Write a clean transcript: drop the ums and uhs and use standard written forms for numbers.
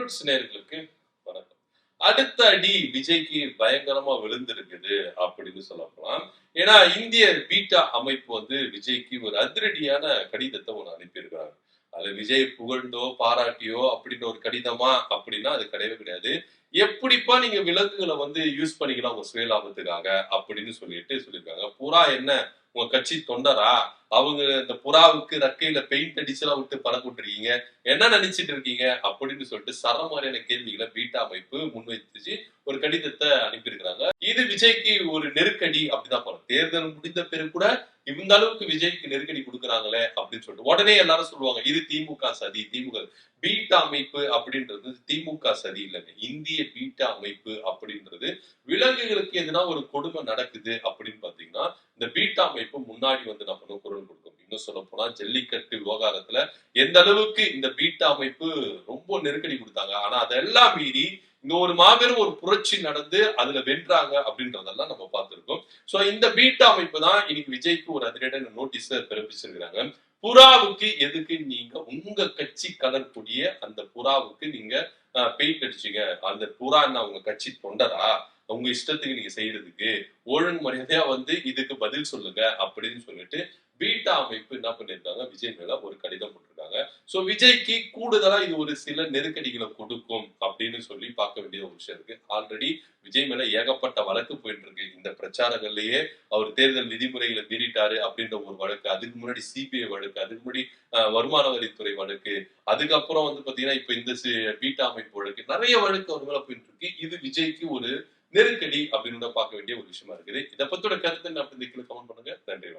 Roots நேயர்களுக்கு வணக்கம். அடுத்த அடி விஜய்க்கு பயங்கரமா விழுந்திருக்குது அப்படின்னு சொல்லலாம். ஏன்னா இந்திய பீட்டா அமைப்பு விஜய்க்கு ஒரு அதிரடியான கடிதத்தை ஒண்ணு அனுப்பியிருக்கிறாங்க. அது விஜய் புகழ்ந்தோ பாராட்டியோ அப்படின்ற ஒரு கடிதமா அப்படின்னா அது கிடையவே கிடையாது. எப்படிப்பா நீங்க விலங்குகளை யூஸ் பண்ணிக்கலாம் உங்க சுயலாபத்துக்காக அப்படின்னு சொல்லியிருக்காங்க. புறா என்ன உங்க கட்சி தொண்டரா? அவங்க இந்த புறாவுக்கு ரெக்கையில பெயிண்ட் அடிச்செல்லாம் விட்டு பறக்க விட்டுருக்கீங்க. என்ன நினைச்சிட்டு இருக்கீங்க அப்படின்னு சொல்லிட்டு சரமாரியான கேள்விகளை பீட்டா அமைப்பு முன்வைத்துச்சு ஒரு கடிதத்தை அனுப்பியிருக்கிறாங்க. இது விஜய்க்கு ஒரு நெருக்கடி அப்படிதான் போறோம். தேர்தல் முடிந்த பிறகு கூட இந்த அளவுக்கு விஜய்க்கு நெருக்கடி கொடுக்குறாங்களே அப்படின்னு சொல்லிட்டு உடனே எல்லாரும் சொல்லுவாங்க இது திமுக சதி. திமுக பீட்டா அமைப்பு அப்படின்றது திமுக சதி இல்லைங்க. இந்திய பீட்டா அமைப்பு அப்படின்றது விலங்குகளுக்கு எதுனா ஒரு கொடுமை நடக்குது அப்படின்னு பாத்தீங்கன்னா இந்த பீட்டா அமைப்பு முன்னாடி நம்ம குரல் கொடுக்கும். இன்னும் சொல்ல போனா ஜல்லிக்கட்டு விவகாரத்துல எந்த அளவுக்கு இந்த பீட்டா அமைப்பு ரொம்ப நெருக்கடி கொடுத்தாங்க. ஆனா அதெல்லாம் மீறி இங்க ஒரு மாபெரும் ஒரு புரட்சி நடந்து அதுல வென்றாங்க அப்படின்றதெல்லாம் நம்ம பார்த்திருக்கோம். சோ இந்த பீட்டா அமைப்பு தான் இன்னைக்கு விஜய்க்கு ஒரு அதிரடியான நோட்டீஸ் பிறப்பிச்சிருக்கிறாங்க. புறாவுக்கு எதுக்கு நீங்க உங்க கட்சி கலர் கூடிய அந்த புறாவுக்கு நீங்க பெயிண்ட் அடிச்சீங்க? அந்த புறா என்ன உங்க கட்சி தொண்டரா? உங்க இஷ்டத்துக்கு நீங்க செய்யறதுக்கு ஒழுங்கு மரியாதையா இதுக்கு பதில் சொல்லுங்க அப்படின்னு சொல்லிட்டு பீட்டா அமைப்பு என்ன பண்ணிருக்காங்க, விஜய் மேல ஒரு கடிதம் போட்டிருக்காங்க. சோ விஜய்க்கு கூடுதலா இது ஒரு சில நெருக்கடிகளை கொடுக்கும் அப்படின்னு சொல்லி பார்க்க வேண்டிய ஒரு விஷயம் இருக்கு. ஆல்ரெடி விஜய் மேல ஏகப்பட்ட வழக்கு போயிட்டு இருக்கு. இந்த பிரச்சாரங்கள்லயே அவர் தேர்தல் விதிமுறைகளை மீறிட்டாரு அப்படின்ற ஒரு வழக்கு, அதுக்கு முன்னாடி சிபிஐ வழக்கு, அதுக்கு முன்னாடி வருமான வரித்துறை வழக்கு, அதுக்கப்புறம் பாத்தீங்கன்னா இப்ப இந்த பீட்டா அமைப்பு வழக்கு, நிறைய வழக்கு அவர் மேல போயிட்டு இருக்கு. இது விஜய்க்கு ஒரு நெருக்கடி அப்படின்னு பார்க்க வேண்டிய ஒரு விஷயமா இருக்குது. இதை பத்தியோட கருத்து என்ன அப்படின்னு கமெண்ட் பண்ணுங்க. நன்றி.